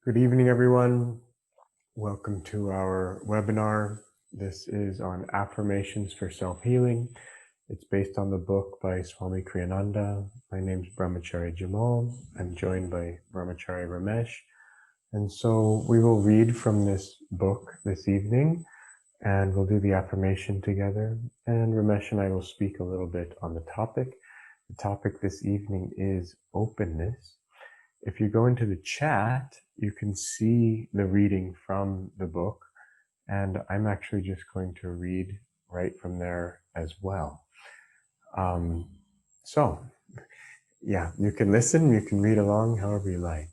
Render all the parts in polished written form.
Good evening, everyone. Welcome to our webinar. This is on Affirmations for Self-Healing. It's based on the book by Swami Kriyananda. My name is Brahmachari Jemal. I'm joined by Brahmachari Ramesh. And so we will read from this book this evening, and we'll do the affirmation together. And Ramesh and I will speak a little bit on the topic. The topic this evening is openness. If you go into the chat, you can see the reading from the book, and I'm actually just going to read right from there as well. So, you can listen, you can read along however you like.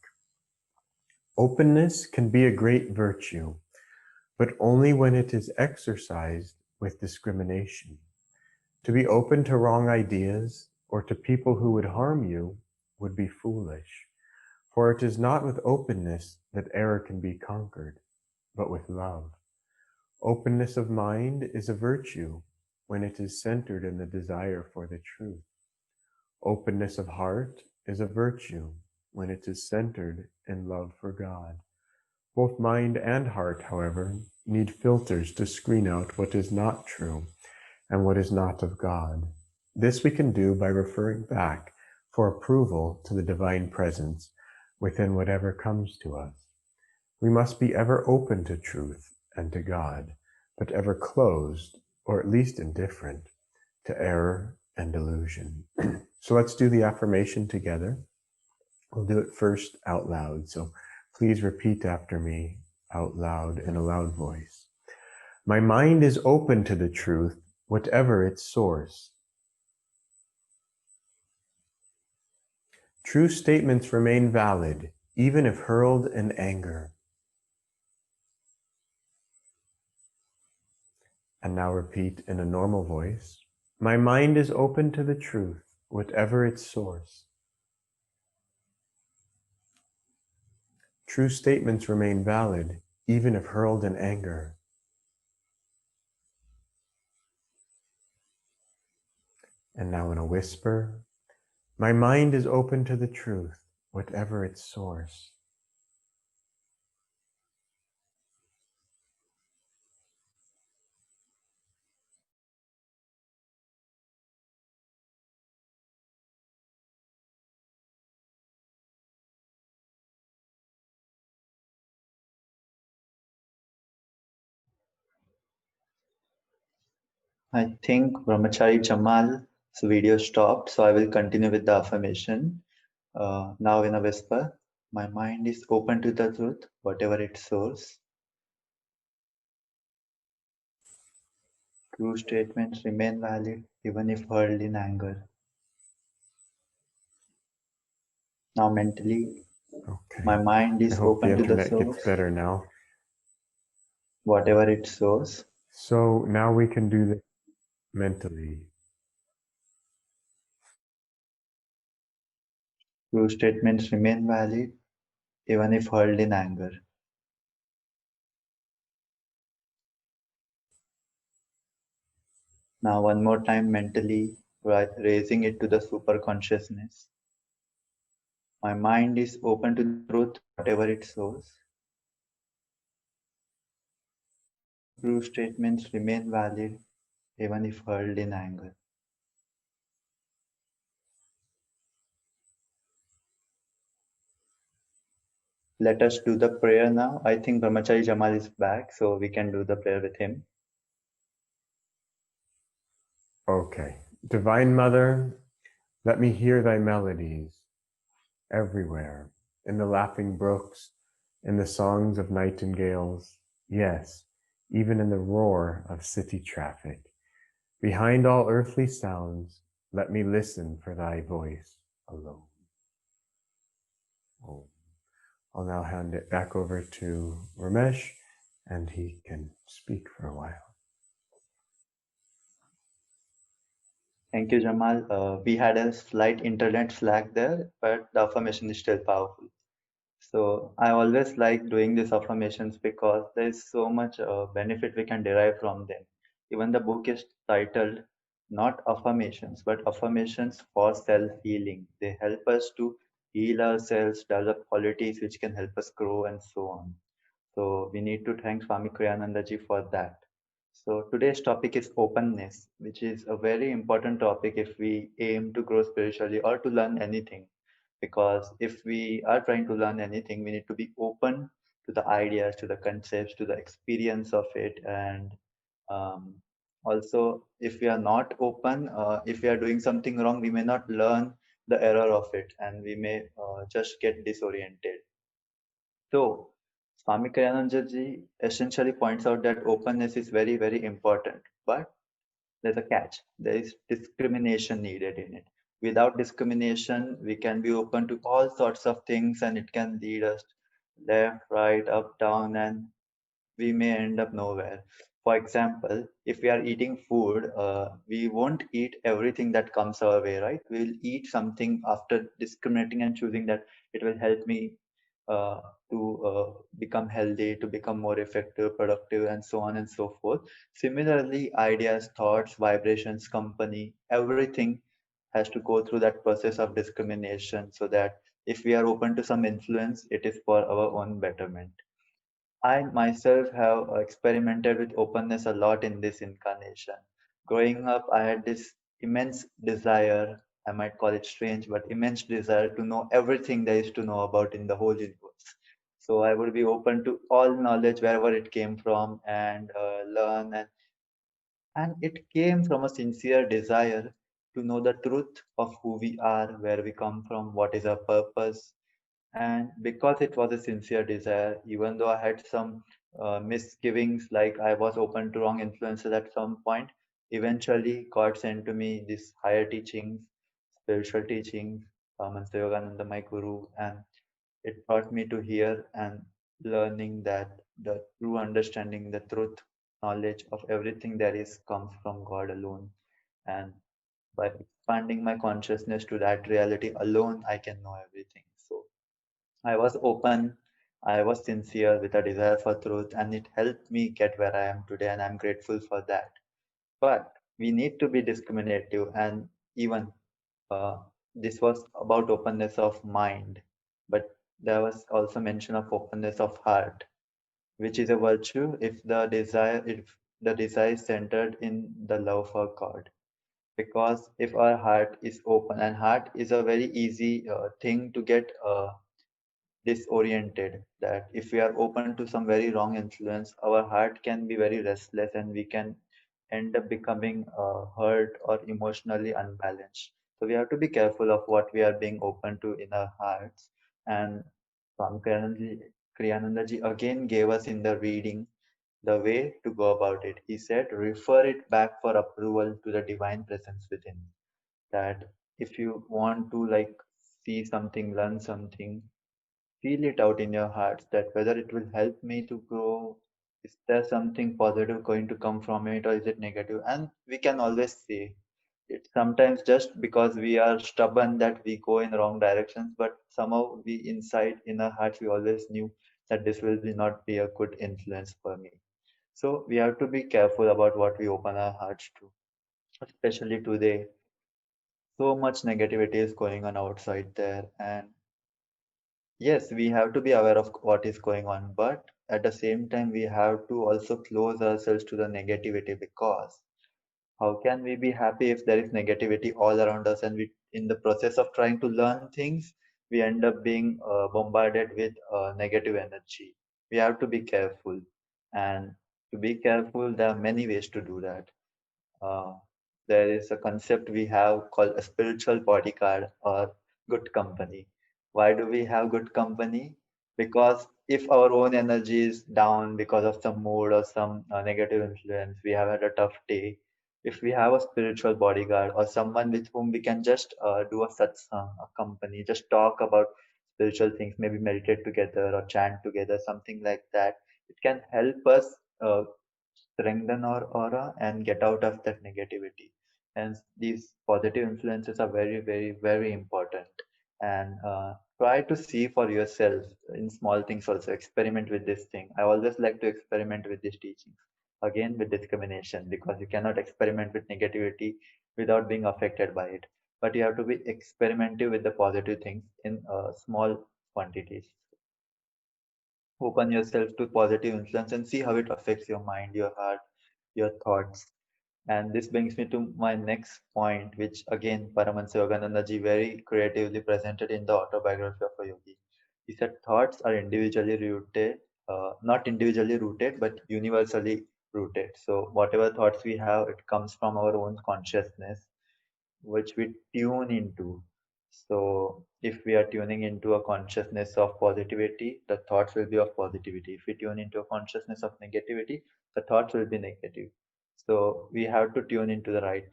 Openness can be a great virtue, but only when it is exercised with discrimination. To be open to wrong ideas or to people who would harm you would be foolish. For it is not with openness that error can be conquered, but with love. Openness of mind is a virtue when it is centered in the desire for the truth. Openness of heart is a virtue when it is centered in love for God. Both mind and heart, however, need filters to screen out what is not true and what is not of God. This we can do by referring back for approval to the divine presence within whatever comes to us. We must be ever open to truth and to God, but ever closed, or at least indifferent, to error and delusion. So let's do the affirmation together. We'll do it first out loud, so please repeat after me out loud in a loud voice. My mind is open to the truth, whatever its source. True statements remain valid, even if hurled in anger. And now repeat in a normal voice. My mind is open to the truth, whatever its source. True statements remain valid, even if hurled in anger. And now in a whisper. My mind is open to the truth, whatever its source. I think Brahmachari Jemal's video stopped, so I will continue with the affirmation. Now in a whisper, my mind is open to the truth, whatever its source. True statements remain valid, even if hurled in anger. Now mentally, my mind I is hope the open to the internet gets source, better now. whatever its source. So now we can do this mentally. True statements remain valid, even if hurled in anger. Now one more time mentally, raising it to the super consciousness. My mind is open to the truth, whatever its source. True statements remain valid, even if hurled in anger. Let us do the prayer now. I think Brahmachari Jemal is back, so we can do the prayer with him. Okay. Divine Mother, let me hear thy melodies everywhere, in the laughing brooks, in the songs of nightingales, yes, even in the roar of city traffic. Behind all earthly sounds, let me listen for thy voice alone. Oh. I'll now hand it back over to Ramesh, and he can speak for a while. Thank you, Jamal. We had a slight internet lag there, but the affirmation is still powerful. So I always like doing these affirmations because there is so much benefit we can derive from them. Even the book is titled not affirmations, but affirmations for self-healing. They help us to heal ourselves, develop qualities which can help us grow, and so on. So we need to thank Swami Kriyananda ji for that. So today's topic is openness, which is a very important topic if we aim to grow spiritually or to learn anything. Because if we are trying to learn anything, we need to be open to the ideas, to the concepts, to the experience of it. And um, also, if we are not open, if we are doing something wrong, we may not learn the error of it and we may just get disoriented. So, Swami Kriyananda ji essentially points out that openness is very, very important. But there's a catch. There is discrimination needed in it. Without discrimination, we can be open to all sorts of things and it can lead us left, right, up, down, and we may end up nowhere. For example, if we are eating food, we won't eat everything that comes our way, right? We'll eat something after discriminating and choosing that it will help me uh, to become healthy, to become more effective, productive, and so on and so forth. Similarly, ideas, thoughts, vibrations, company, everything has to go through that process of discrimination so that if we are open to some influence, it is for our own betterment. I myself have experimented with openness a lot in this incarnation. Growing up, I had this immense desire, I might call it strange, but immense desire to know everything there is to know about in the whole universe. So I would be open to all knowledge wherever it came from and learn. And it came from a sincere desire to know the truth of who we are, where we come from, what is our purpose, and because it was a sincere desire, even though I had some misgivings, like I was open to wrong influences at some point, eventually God sent to me these higher teachings, spiritual teachings, Mansa Yogananda, my guru, and it brought me to here and learning that the true understanding, the truth, knowledge of everything there is comes from God alone. And by expanding my consciousness to that reality alone, I can know everything. So I was open, I was sincere with a desire for truth, and it helped me get where I am today, and I'm grateful for that. But we need to be discriminative, and even uh, this was about openness of mind, but there was also mention of openness of heart, which is a virtue if the desire is centered in the love for God. Because if our heart is open, and heart is a very easy thing to get disoriented, that if we are open to some very wrong influence, our heart can be very restless and we can end up becoming hurt or emotionally unbalanced. So we have to be careful of what we are being open to in our hearts. And Swami Kriyananda ji again gave us in the reading the way to go about it. He said, refer it back for approval to the divine presence within. That if you want to like see something, learn something, feel it out in your hearts that whether it will help me to grow, is there something positive going to come from it, or is it negative? And we can always say it sometimes just because we are stubborn that we go in wrong directions, but somehow we inside in our hearts we always knew that this will be not be a good influence for me. So we have to be careful about what we open our hearts to, especially today. So much negativity is going on outside there, and yes, we have to be aware of what is going on, but at the same time, we have to also close ourselves to the negativity, because how can we be happy if there is negativity all around us and we, in the process of trying to learn things, we end up being bombarded with negative energy. We have to be careful. And to be careful, there are many ways to do that. Uh, there is a concept we have called a spiritual bodyguard or good company. Why do we have good company? Because if our own energy is down because of some mood or some negative influence, we have had a tough day. If we have a spiritual bodyguard or someone with whom we can just do a satsang, a company, just talk about spiritual things, maybe meditate together or chant together, something like that, it can help us strengthen our aura and get out of that negativity. Hence, these positive influences are very, very, very important. And try to see for yourself in small things also. Experiment with this thing. I always like to experiment with these teachings. Again, with discrimination, because you cannot experiment with negativity without being affected by it. but you have to be experimental with the positive things in small quantities. Open yourself to positive influence and see how it affects your mind, your heart, your thoughts. And this brings me to my next point, which again Paramahansa Yogananda ji very creatively presented in the autobiography of a yogi. He said thoughts are individually rooted, not individually rooted, but universally rooted. So whatever thoughts we have, it comes from our own consciousness, which we tune into. So if we are tuning into a consciousness of positivity, the thoughts will be of positivity. If we tune into a consciousness of negativity, the thoughts will be negative. So we have to tune into the right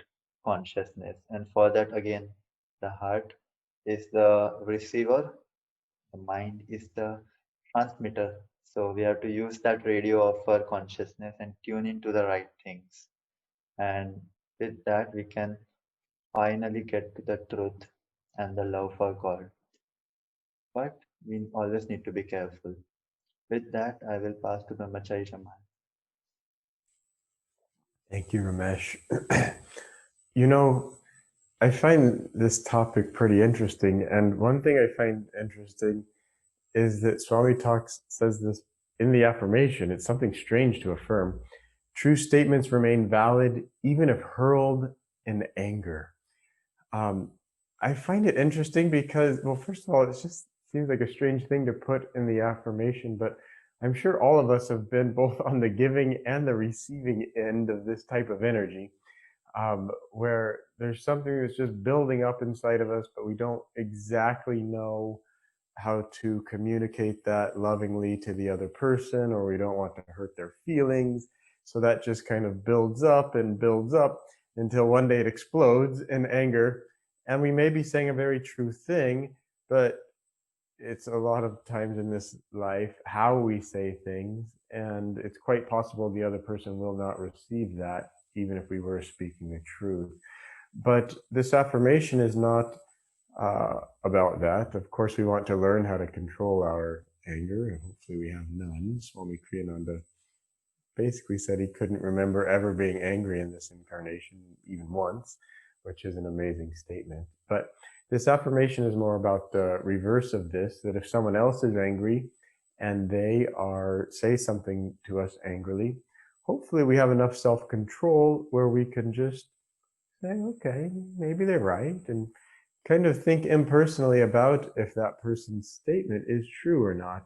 consciousness. And for that, again, the heart is the receiver, the mind is the transmitter. So we have to use that radio of our consciousness and tune into the right things. And with that, we can finally get to the truth and the love for God. But we always need to be careful. With that, I will pass to Brahmachari Jemal. Thank you, Ramesh. You know, I find this topic pretty interesting, and one thing I find interesting is that Swami says this in the affirmation. It's something strange to affirm. True statements remain valid even if hurled in anger. I find it interesting because, well, first of all, it just seems like a strange thing to put in the affirmation, but I'm sure all of us have been both on the giving and the receiving end of this type of energy, where there's something that's just building up inside of us, but we don't exactly know how to communicate that lovingly to the other person, or we don't want to hurt their feelings. So that just kind of builds up and builds up until one day it explodes in anger. And we may be saying a very true thing, but it's a lot of times in this life how we say things, and it's quite possible the other person will not receive that, even if we were speaking the truth. But this affirmation is not about that. Of course, we want to learn how to control our anger, and hopefully we have none. Swami Kriyananda basically said he couldn't remember ever being angry in this incarnation, even once, which is an amazing statement. But this affirmation is more about the reverse of this, that if someone else is angry and they say something to us angrily, hopefully we have enough self-control where we can just say, okay, maybe they're right, and kind of think impersonally about if that person's statement is true or not,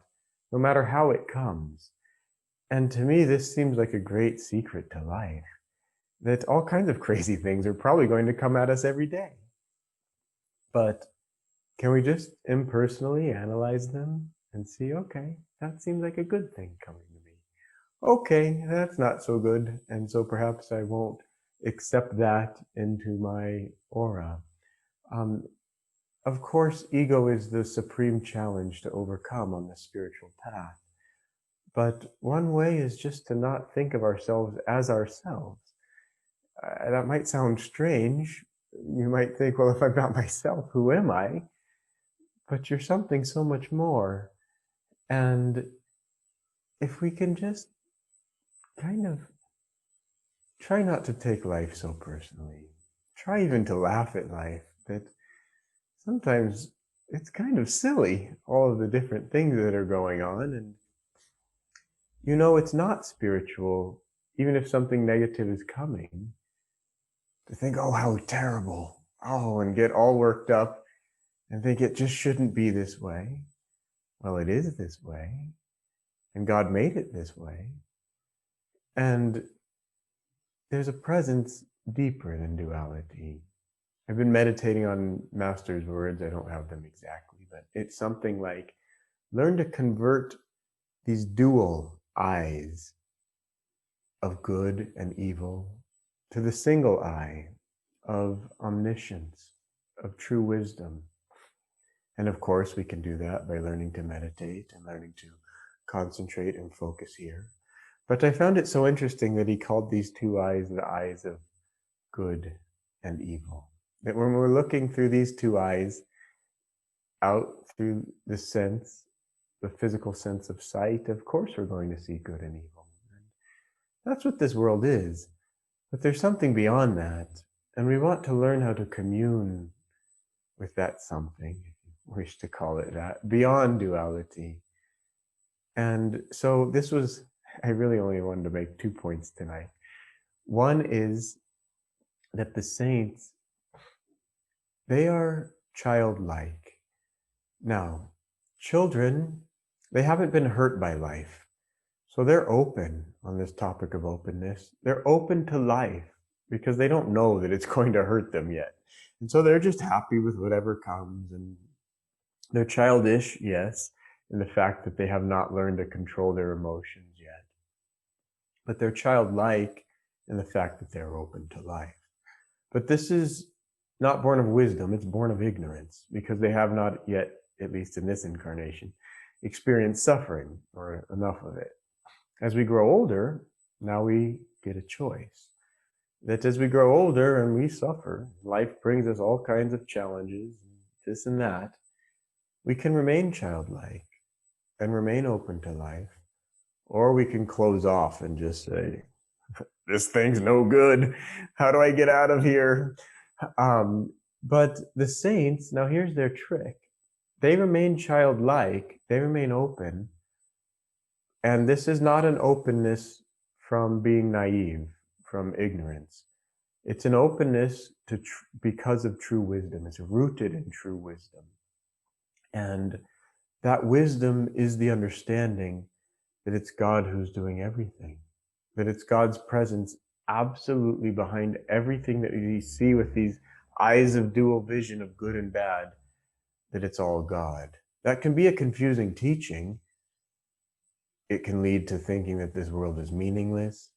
no matter how it comes. And to me, this seems like a great secret to life, that all kinds of crazy things are probably going to come at us every day. But can we just impersonally analyze them and see, okay, that seems like a good thing coming to me. Okay, that's not so good, and so perhaps I won't accept that into my aura. Of course, ego is the supreme challenge to overcome on the spiritual path. But one way is just to not think of ourselves as ourselves. That might sound strange. You might think, well, if I'm not myself, who am I? But you're something so much more. And if we can just kind of try not to take life so personally, try even to laugh at life, that sometimes it's kind of silly, all of the different things that are going on. And you know, it's not spiritual, even if something negative is coming, to think, oh, how terrible, oh, and get all worked up and think it just shouldn't be this way. Well, it is this way, and God made it this way. And there's a presence deeper than duality. I've been meditating on Master's words. I don't have them exactly, but it's something like, learn to convert these dual eyes of good and evil to the single eye of omniscience, of true wisdom. And of course, we can do that by learning to meditate and learning to concentrate and focus here. But I found it so interesting that he called these two eyes the eyes of good and evil. That when we're looking through these two eyes, out through the sense, the physical sense of sight, of course we're going to see good and evil. And that's what this world is. But there's something beyond that. And we want to learn how to commune with that something, if you wish to call it that, beyond duality. And so this was, I really only wanted to make 2 points tonight. One is that the saints, they are childlike. Now, children, they haven't been hurt by life. So they're open on this topic of openness. They're open to life because they don't know that it's going to hurt them yet. And so they're just happy with whatever comes. And they're childish, yes, in the fact that they have not learned to control their emotions yet. But they're childlike in the fact that they're open to life. But this is not born of wisdom, it's born of ignorance, because they have not yet, at least in this incarnation, experienced suffering or enough of it. As we grow older, now we get a choice. That as we grow older and we suffer, life brings us all kinds of challenges, this and that, we can remain childlike and remain open to life, or we can close off and just say, this thing's no good. How do I get out of here? But the saints, now here's their trick. They remain childlike, they remain open, and this is not an openness from being naive, from ignorance. It's an openness to because of true wisdom. It's rooted in true wisdom. And that wisdom is the understanding that it's God who's doing everything, that it's God's presence absolutely behind everything that we see with these eyes of dual vision of good and bad, that it's all God. That can be a confusing teaching. It can lead to thinking that this world is meaningless,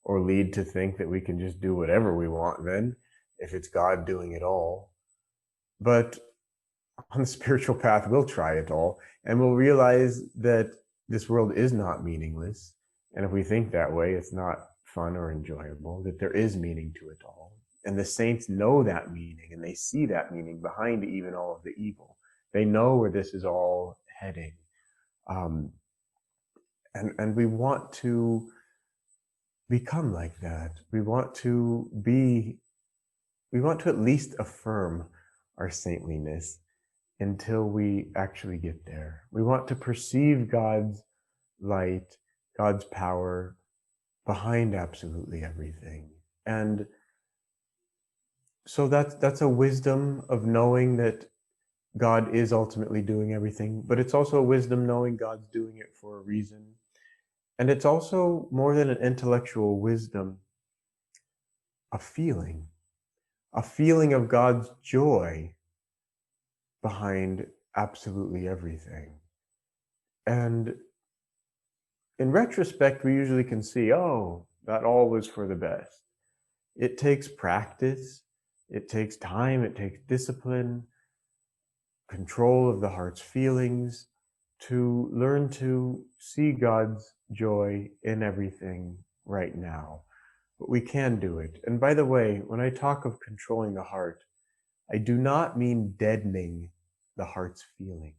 or lead to think that we can just do whatever we want then, if it's God doing it all. But on the spiritual path, we'll try it all, and we'll realize that this world is not meaningless. And if we think that way, it's not fun or enjoyable, that there is meaning to it all. And the saints know that meaning, and they see that meaning behind even all of the evil. They know where this is all heading. And we want to become like that. We want to at least affirm our saintliness until we actually get there. We want to perceive God's light, God's power behind absolutely everything. And so that's a wisdom of knowing that God is ultimately doing everything, but it's also a wisdom knowing God's doing it for a reason. And it's also more than an intellectual wisdom, a feeling of God's joy behind absolutely everything. And in retrospect, we usually can see, oh, that all was for the best. It takes practice, it takes time, it takes discipline, control of the heart's feelings, to learn to see God's joy in everything right now. But we can do it. And by the way, when I talk of controlling the heart, I do not mean deadening the heart's feelings.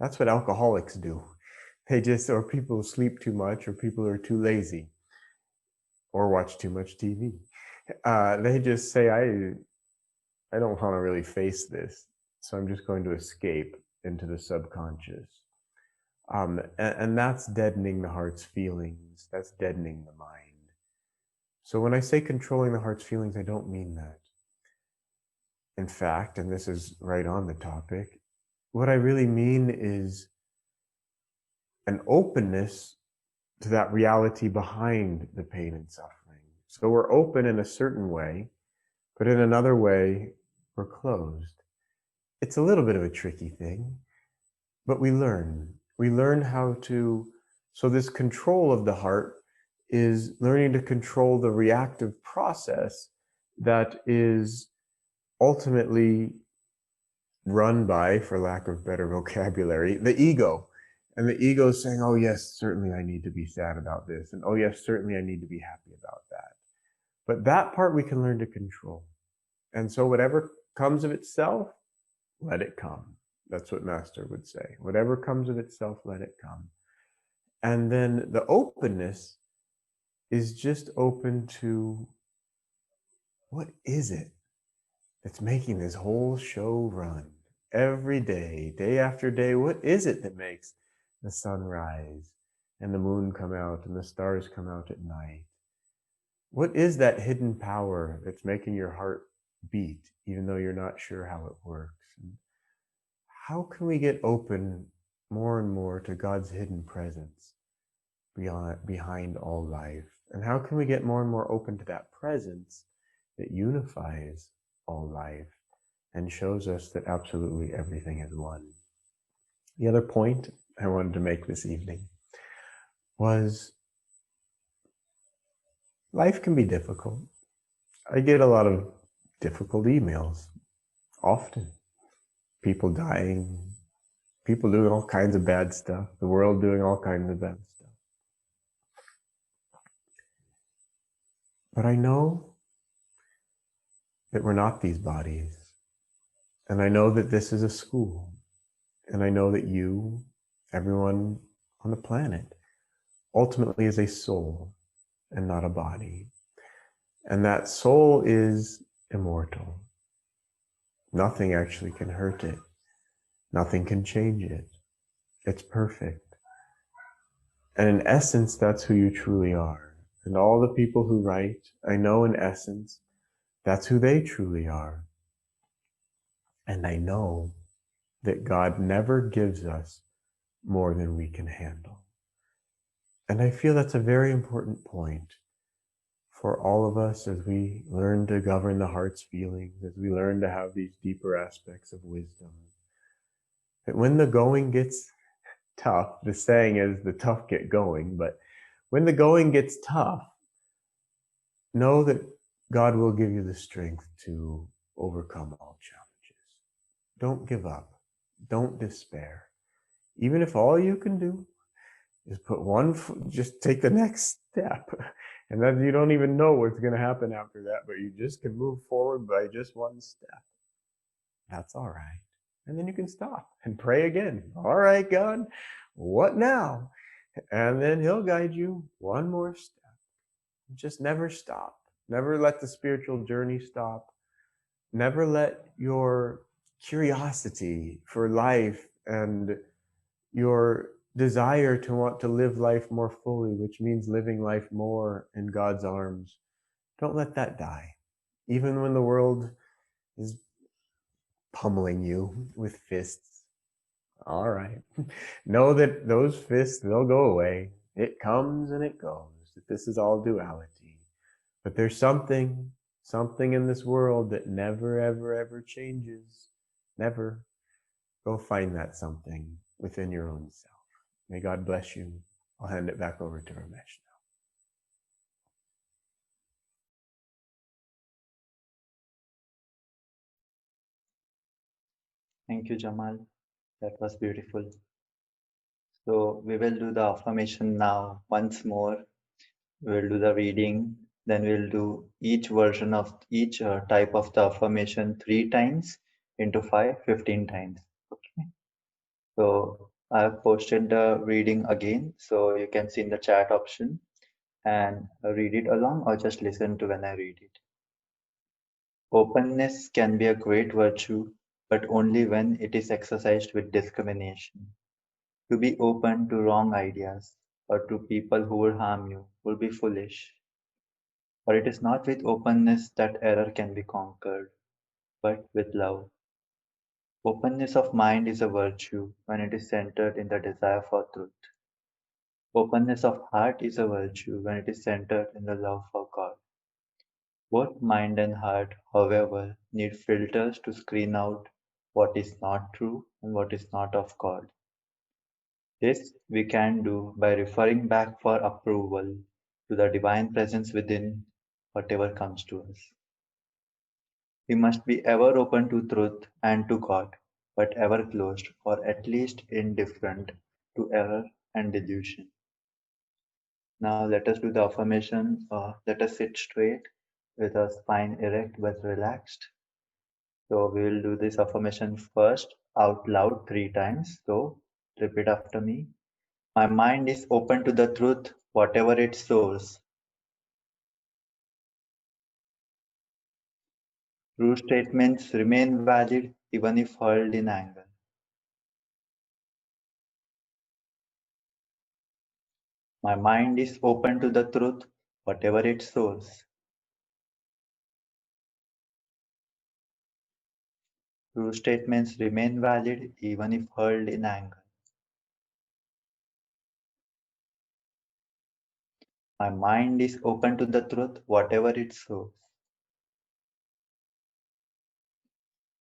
That's what alcoholics do. Or people sleep too much, or people are too lazy, or watch too much TV. They just say, I don't want to really face this, so I'm just going to escape into the subconscious. And that's deadening the heart's feelings. That's deadening the mind. So when I say controlling the heart's feelings, I don't mean that. In fact, and this is right on the topic, what I really mean is an openness to that reality behind the pain and suffering. So we're open in a certain way, but in another way, we're closed. It's a little bit of a tricky thing, but we learn. We learn how to, so this control of the heart is learning to control the reactive process that is ultimately run by, for lack of better vocabulary, the ego. And the ego is saying, oh yes, certainly I need to be sad about this. And oh yes, certainly I need to be happy about that. But that part we can learn to control. And so whatever comes of itself, let it come. That's what Master would say. Whatever comes of itself, let it come. And then the openness is just open to, what is it? that's making this whole show run every day, day after day? What is it that makes the sun rise and the moon come out and the stars come out at night? What is that hidden power that's making your heart beat, even though you're not sure how it works? And how can we get open more and more to God's hidden presence behind all life? And how can we get more and more open to that presence that unifies all life and shows us that absolutely everything is one? The other point I wanted to make this evening was life can be difficult. I get a lot of difficult emails often. People dying, people doing all kinds of bad stuff, the world doing all kinds of bad stuff. But I know that we're not these bodies. And I know that this is a school. And I know that you, everyone on the planet, ultimately is a soul and not a body. And that soul is immortal. Nothing actually can hurt it. Nothing can change it. It's perfect. And in essence, that's who you truly are. And all the people who write, I know in essence, that's who they truly are. And I know that God never gives us more than we can handle. And I feel that's a very important point for all of us as we learn to govern the heart's feelings, as we learn to have these deeper aspects of wisdom. That when the going gets tough, the saying is the tough get going, but when the going gets tough, know that God will give you the strength to overcome all challenges. Don't give up. Don't despair. Even if all you can do is put one foot, just take the next step. And then you don't even know what's going to happen after that, but you just can move forward by just one step. That's all right. And then you can stop and pray again. All right, God, what now? And then He'll guide you one more step. Just never stop. Never let the spiritual journey stop. Never let your curiosity for life and your desire to want to live life more fully, which means living life more in God's arms, don't let that die. Even when the world is pummeling you with fists. All right. Know that those fists, they'll go away. It comes and it goes. This is all duality. But there's something in this world that never, ever, ever changes. Never. Go find that something within your own self. May God bless you. I'll hand it back over to Ramesh now. Thank you, Jamal. That was beautiful. So we will do the affirmation now once more. We'll do the reading, then we'll do each version of each type of the affirmation 3 times into 15 times. Okay. So I've posted the reading again, so you can see in the chat option and read it along or just listen to when I read it. Openness can be a great virtue, but only when it is exercised with discrimination. To be open to wrong ideas or to people who will harm you will be foolish. For it is not with openness that error can be conquered, but with love. Openness of mind is a virtue when it is centered in the desire for truth. Openness of heart is a virtue when it is centered in the love for God. Both mind and heart, however, need filters to screen out what is not true and what is not of God. This we can do by referring back for approval to the divine presence within whatever comes to us. We must be ever open to truth and to God, but ever closed, or at least indifferent, to error and delusion. Now let us do the affirmation. Let us sit straight with our spine erect but relaxed. So we will do this affirmation first out loud 3 times. So repeat after me. My mind is open to the truth, whatever its source. True statements remain valid even if hurled in anger. My mind is open to the truth, whatever its source. True statements remain valid even if hurled in anger. My mind is open to the truth, whatever its source.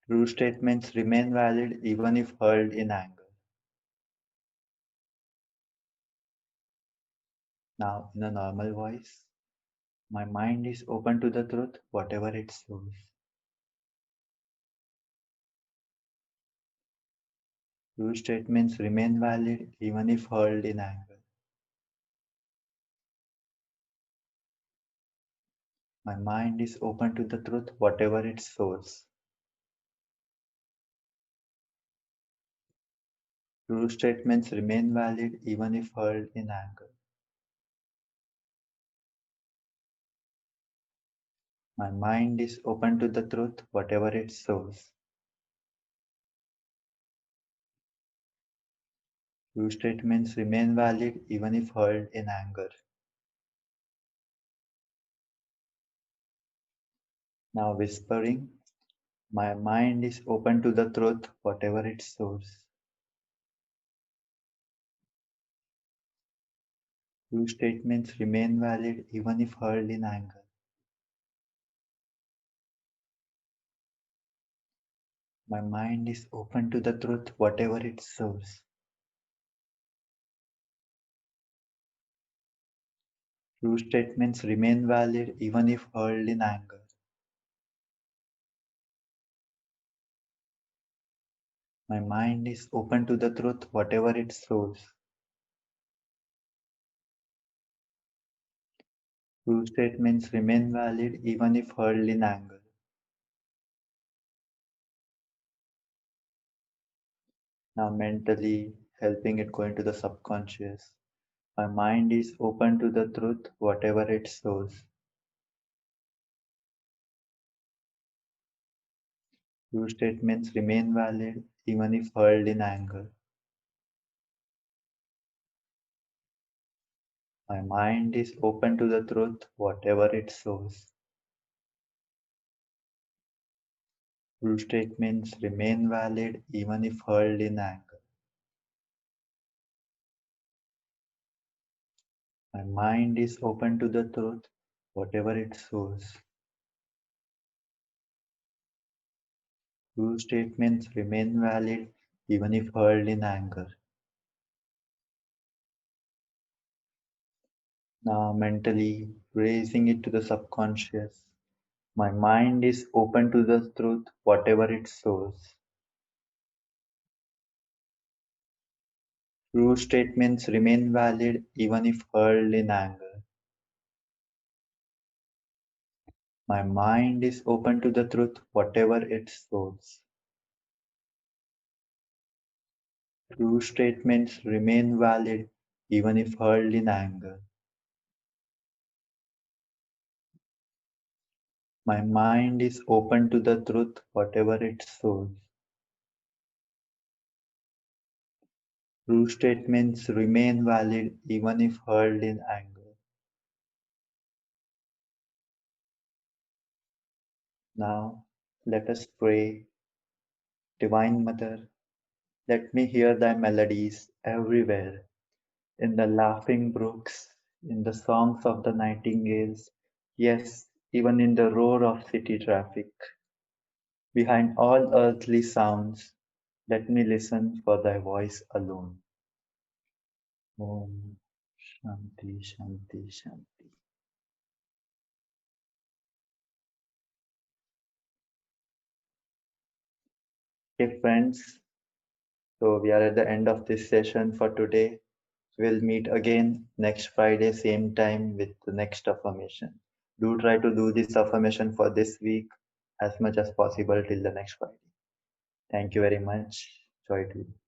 True statements remain valid even if hurled in anger. Now, in a normal voice, my mind is open to the truth, whatever its source. True statements remain valid even if hurled in anger. My mind is open to the truth, whatever its source. True statements remain valid even if hurled in anger. My mind is open to the truth, whatever its source. True statements remain valid even if hurled in anger. Now whispering, my mind is open to the truth, whatever its source. True statements remain valid even if hurled in anger. My mind is open to the truth, whatever its source. True statements remain valid even if hurled in anger. My mind is open to the truth, whatever its source. True statements remain valid even if hurled in anger. Now mentally helping it go into the subconscious. My mind is open to the truth, whatever its source. True statements remain valid even if hurled in anger. My mind is open to the truth, whatever its source. True statements remain valid even if hurled in anger. My mind is open to the truth, whatever its source. True statements remain valid even if hurled in anger. Now mentally raising it to the subconscious. My mind is open to the truth, whatever its source. True statements remain valid even if hurled in anger. My mind is open to the truth, whatever its source. True statements remain valid even if hurled in anger. My mind is open to the truth, whatever its source. True statements remain valid even if hurled in anger. Now, let us pray. Divine Mother, let me hear thy melodies everywhere, in the laughing brooks, in the songs of the nightingales, yes, even in the roar of city traffic. Behind all earthly sounds, let me listen for thy voice alone. Om Shanti Shanti Shanti. Okay, friends, so we are at the end of this session for today. We'll meet again next Friday, same time with the next affirmation. Do try to do this affirmation for this week as much as possible till the next Friday. Thank you very much. Joy to you.